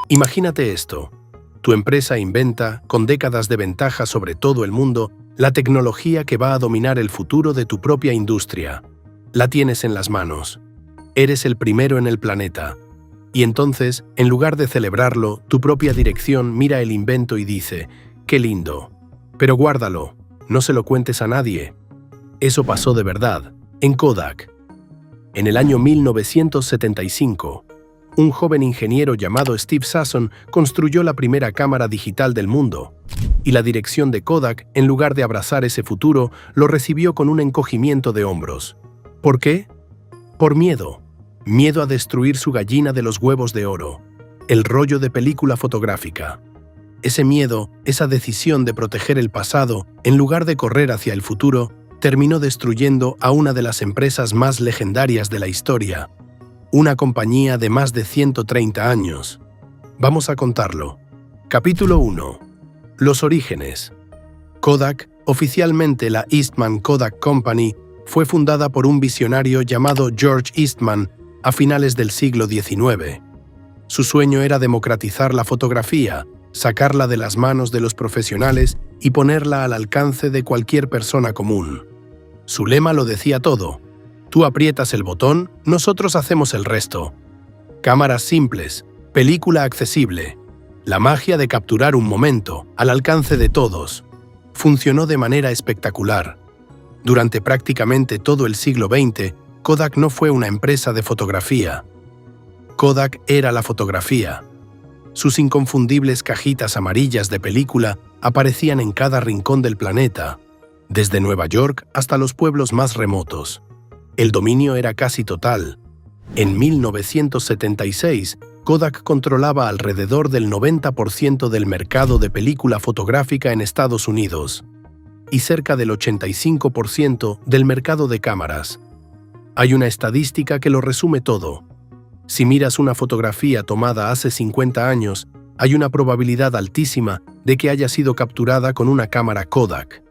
Imagínate esto. Tu empresa inventa, con décadas de ventaja sobre todo el mundo, la tecnología que va a dominar el futuro de tu propia industria. La tienes en las manos. Eres el primero en el planeta. Y entonces, en lugar de celebrarlo, tu propia dirección mira el invento y dice: ¡qué lindo! Pero guárdalo, no se lo cuentes a nadie. Eso pasó de verdad, en Kodak. En el año 1975, un joven ingeniero llamado Steve Sasson construyó la primera cámara digital del mundo, y la dirección de Kodak, en lugar de abrazar ese futuro, lo recibió con un encogimiento de hombros. ¿Por qué? Por miedo. Miedo a destruir su gallina de los huevos de oro, el rollo de película fotográfica. Ese miedo, esa decisión de proteger el pasado, en lugar de correr hacia el futuro, terminó destruyendo a una de las empresas más legendarias de la historia. Una compañía de más de 130 años. Vamos a contarlo. Capítulo 1. Los orígenes. Kodak, oficialmente la Eastman Kodak Company, fue fundada por un visionario llamado George Eastman a finales del siglo XIX. Su sueño era democratizar la fotografía, sacarla de las manos de los profesionales y ponerla al alcance de cualquier persona común. Su lema lo decía todo: tú aprietas el botón, nosotros hacemos el resto. Cámaras simples, película accesible, la magia de capturar un momento, al alcance de todos. Funcionó de manera espectacular. Durante prácticamente todo el siglo XX, Kodak no fue una empresa de fotografía. Kodak era la fotografía. Sus inconfundibles cajitas amarillas de película aparecían en cada rincón del planeta, desde Nueva York hasta los pueblos más remotos. El dominio era casi total. En 1976, Kodak controlaba alrededor del 90% del mercado de película fotográfica en Estados Unidos y cerca del 85% del mercado de cámaras. Hay una estadística que lo resume todo. Si miras una fotografía tomada hace 50 años, hay una probabilidad altísima de que haya sido capturada con una cámara Kodak,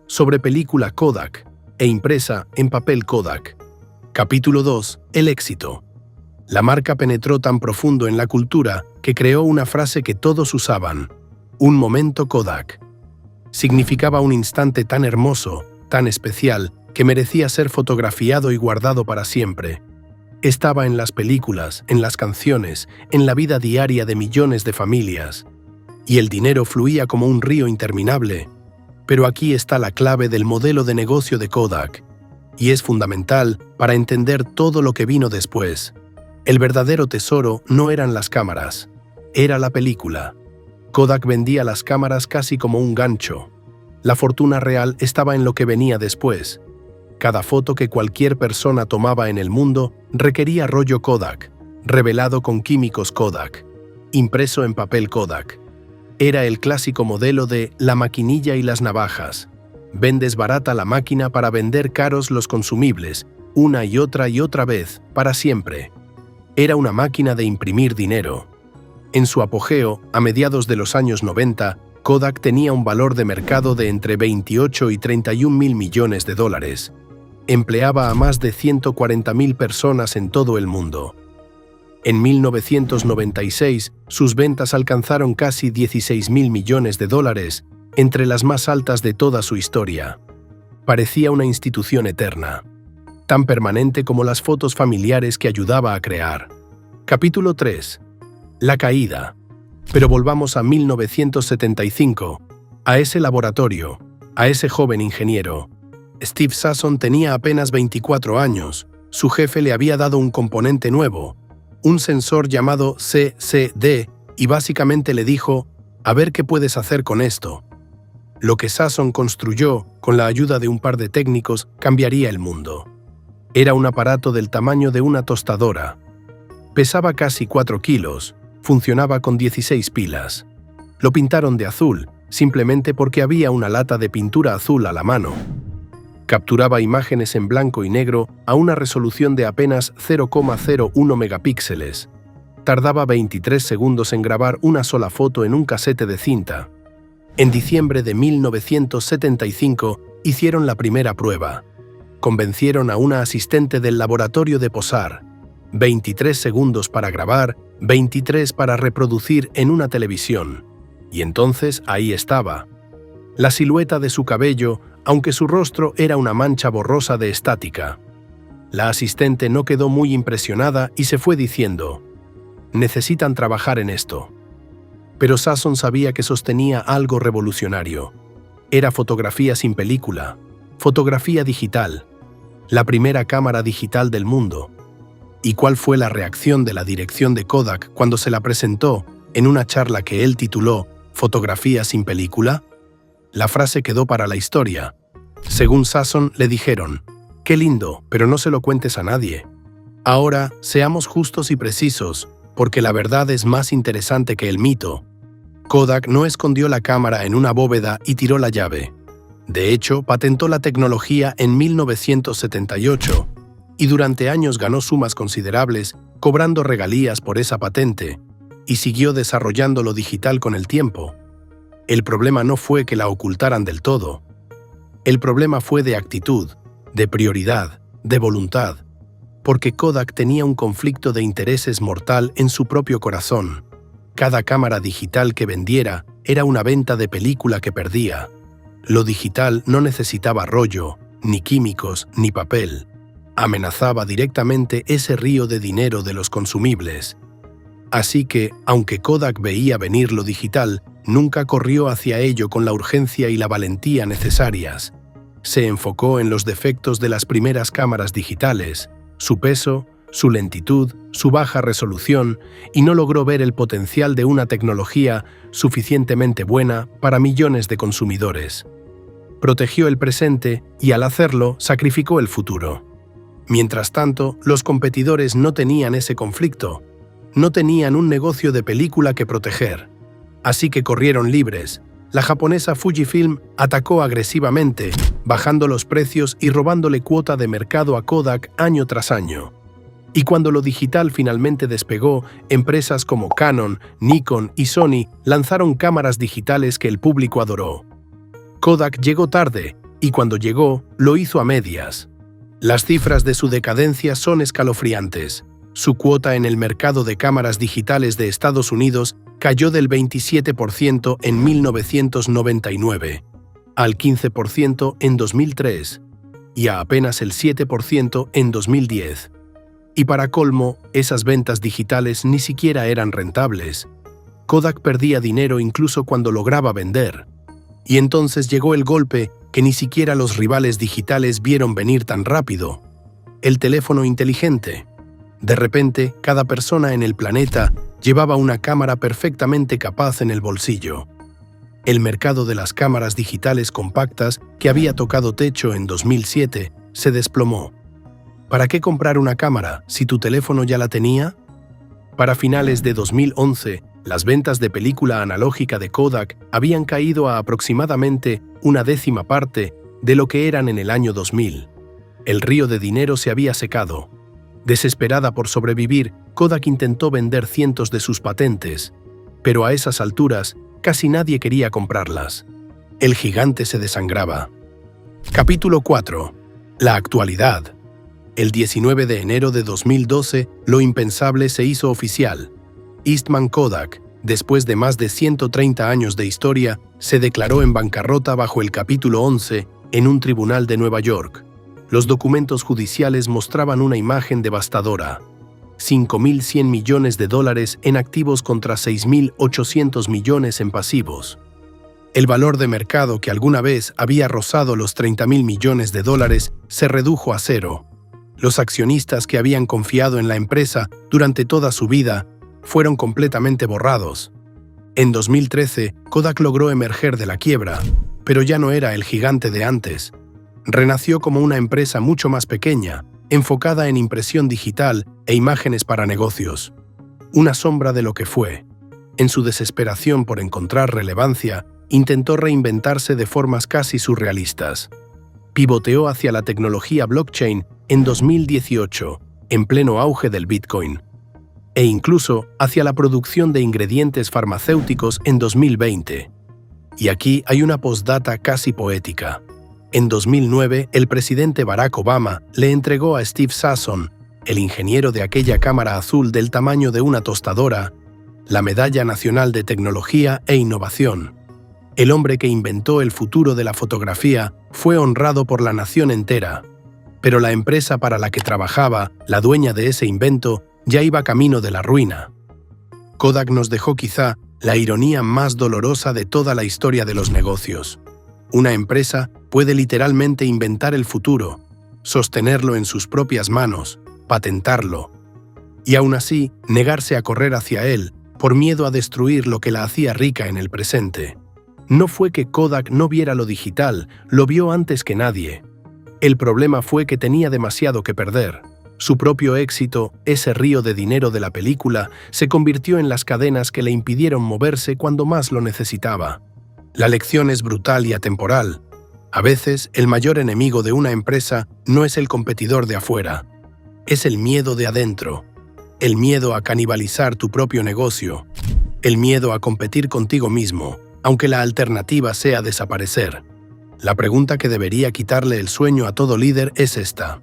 sobre película Kodak e impresa en papel Kodak. Capítulo 2. El éxito. La marca penetró tan profundo en la cultura que creó una frase que todos usaban: un momento Kodak. Significaba un instante tan hermoso, tan especial, que merecía ser fotografiado y guardado para siempre. Estaba en las películas, en las canciones, en la vida diaria de millones de familias. Y el dinero fluía como un río interminable. Pero aquí está la clave del modelo de negocio de Kodak, y es fundamental para entender todo lo que vino después. El verdadero tesoro no eran las cámaras, era la película. Kodak vendía las cámaras casi como un gancho. La fortuna real estaba en lo que venía después. Cada foto que cualquier persona tomaba en el mundo requería rollo Kodak, revelado con químicos Kodak, impreso en papel Kodak. Era el clásico modelo de la maquinilla y las navajas. Vendes barata la máquina para vender caros los consumibles, una y otra vez, para siempre. Era una máquina de imprimir dinero. En su apogeo, a mediados de los años 90, Kodak tenía un valor de mercado de entre 28 y 31 mil millones de dólares. Empleaba a más de 140.000 personas en todo el mundo. En 1996, sus ventas alcanzaron casi 16.000 millones de dólares, entre las más altas de toda su historia. Parecía una institución eterna, tan permanente como las fotos familiares que ayudaba a crear. Capítulo 3. La caída. Pero volvamos a 1975, a ese laboratorio, a ese joven ingeniero. Steve Sasson tenía apenas 24 años. Su jefe le había dado un componente nuevo, un sensor llamado CCD, y básicamente le dijo: a ver qué puedes hacer con esto. Lo que Sasson construyó, con la ayuda de un par de técnicos, cambiaría el mundo. Era un aparato del tamaño de una tostadora. Pesaba casi 4 kilos, funcionaba con 16 pilas. Lo pintaron de azul, simplemente porque había una lata de pintura azul a la mano. Capturaba imágenes en blanco y negro a una resolución de apenas 0,01 megapíxeles. Tardaba 23 segundos en grabar una sola foto en un casete de cinta. En diciembre de 1975 hicieron la primera prueba. convencieron a una asistente del laboratorio de posar. 23 segundos para grabar, 23 para reproducir en una televisión. Y entonces ahí estaba. La silueta de su cabello, aunque su rostro era una mancha borrosa de estática. La asistente no quedó muy impresionada y se fue diciendo: «Necesitan trabajar en esto». Pero Sasson sabía que sostenía algo revolucionario. Era fotografía sin película, fotografía digital, la primera cámara digital del mundo. ¿Y cuál fue la reacción de la dirección de Kodak cuando se la presentó en una charla que él tituló «Fotografía sin película»? La frase quedó para la historia. Según Sasson, le dijeron: «Qué lindo, pero no se lo cuentes a nadie». Ahora, seamos justos y precisos, porque la verdad es más interesante que el mito. Kodak no escondió la cámara en una bóveda y tiró la llave. De hecho, patentó la tecnología en 1978 y durante años ganó sumas considerables, cobrando regalías por esa patente, y siguió desarrollando lo digital con el tiempo. El problema no fue que la ocultaran del todo. El problema fue de actitud, de prioridad, de voluntad, porque Kodak tenía un conflicto de intereses mortal en su propio corazón. Cada cámara digital que vendiera era una venta de película que perdía. Lo digital no necesitaba rollo, ni químicos, ni papel. Amenazaba directamente ese río de dinero de los consumibles. Así que, aunque Kodak veía venir lo digital, nunca corrió hacia ello con la urgencia y la valentía necesarias. Se enfocó en los defectos de las primeras cámaras digitales, su peso, su lentitud, su baja resolución, y no logró ver el potencial de una tecnología suficientemente buena para millones de consumidores. Protegió el presente y, al hacerlo, sacrificó el futuro. Mientras tanto, los competidores no tenían ese conflicto. No tenían un negocio de película que proteger. Así que corrieron libres. La japonesa Fujifilm atacó agresivamente, bajando los precios y robándole cuota de mercado a Kodak año tras año. Y cuando lo digital finalmente despegó, empresas como Canon, Nikon y Sony lanzaron cámaras digitales que el público adoró. Kodak llegó tarde, y cuando llegó, lo hizo a medias. Las cifras de su decadencia son escalofriantes. Su cuota en el mercado de cámaras digitales de Estados Unidos cayó del 27% en 1999, al 15% en 2003 y a apenas el 7% en 2010. Y para colmo, esas ventas digitales ni siquiera eran rentables. Kodak perdía dinero incluso cuando lograba vender. Y entonces llegó el golpe que ni siquiera los rivales digitales vieron venir tan rápido: el teléfono inteligente. De repente, cada persona en el planeta llevaba una cámara perfectamente capaz en el bolsillo. El mercado de las cámaras digitales compactas, que había tocado techo en 2007, se desplomó. ¿Para qué comprar una cámara si tu teléfono ya la tenía? Para finales de 2011, las ventas de película analógica de Kodak habían caído a aproximadamente una décima parte de lo que eran en el año 2000. El río de dinero se había secado. Desesperada por sobrevivir, Kodak intentó vender cientos de sus patentes, pero a esas alturas casi nadie quería comprarlas. El gigante se desangraba. Capítulo 4. La actualidad. El 19 de enero de 2012, lo impensable se hizo oficial. Eastman Kodak, después de más de 130 años de historia, se declaró en bancarrota bajo el capítulo 11 en un tribunal de Nueva York. Los documentos judiciales mostraban una imagen devastadora: $5.100 millones en activos contra $6.800 millones en pasivos. El valor de mercado, que alguna vez había rozado los $30.000 millones se redujo a cero. Los accionistas que habían confiado en la empresa durante toda su vida fueron completamente borrados. En 2013, Kodak logró emerger de la quiebra, pero ya no era el gigante de antes. Renació como una empresa mucho más pequeña, enfocada en impresión digital e imágenes para negocios. Una sombra de lo que fue. En su desesperación por encontrar relevancia, intentó reinventarse de formas casi surrealistas. Pivoteó hacia la tecnología blockchain en 2018, en pleno auge del Bitcoin, e incluso hacia la producción de ingredientes farmacéuticos en 2020. Y aquí hay una postdata casi poética. En 2009, el presidente Barack Obama le entregó a Steve Sasson, el ingeniero de aquella cámara azul del tamaño de una tostadora, la Medalla Nacional de Tecnología e Innovación. El hombre que inventó el futuro de la fotografía fue honrado por la nación entera, pero la empresa para la que trabajaba, la dueña de ese invento, ya iba camino de la ruina. Kodak nos dejó quizá la ironía más dolorosa de toda la historia de los negocios. Una empresa puede literalmente inventar el futuro, sostenerlo en sus propias manos, patentarlo, y aún así negarse a correr hacia él por miedo a destruir lo que la hacía rica en el presente. No fue que Kodak no viera lo digital, lo vio antes que nadie. El problema fue que tenía demasiado que perder. Su propio éxito, ese río de dinero de la película, se convirtió en las cadenas que le impidieron moverse cuando más lo necesitaba. La lección es brutal y atemporal. A veces, el mayor enemigo de una empresa no es el competidor de afuera. Es el miedo de adentro. El miedo a canibalizar tu propio negocio. El miedo a competir contigo mismo, aunque la alternativa sea desaparecer. La pregunta que debería quitarle el sueño a todo líder es esta.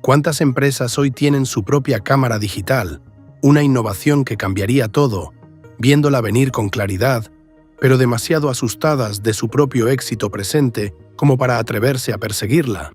¿Cuántas empresas hoy tienen su propia cámara digital? Una innovación que cambiaría todo, viéndola venir con claridad, pero demasiado asustadas de su propio éxito presente como para atreverse a perseguirla.